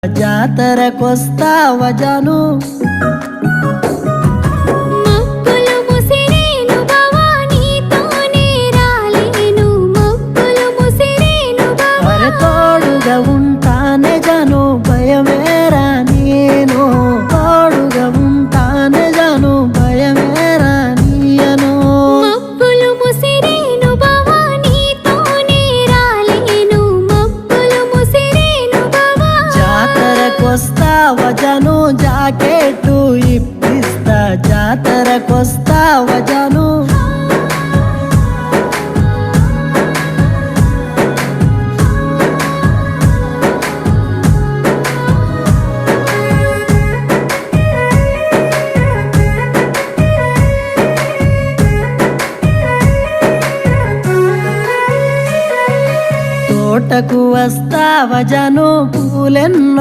జాతరకొస్తావా జాను తోడుగా ఉంటానే జాను భయమేరా నేను తోడుగా ఉంటానే జాను భయమేరా నీయను జాతరకొస్తావా జాను జాకెట్టు ఇప్పిస్తా జాతరకొస్తావా జాను తోటకు వస్తావా జాను పూలెన్నో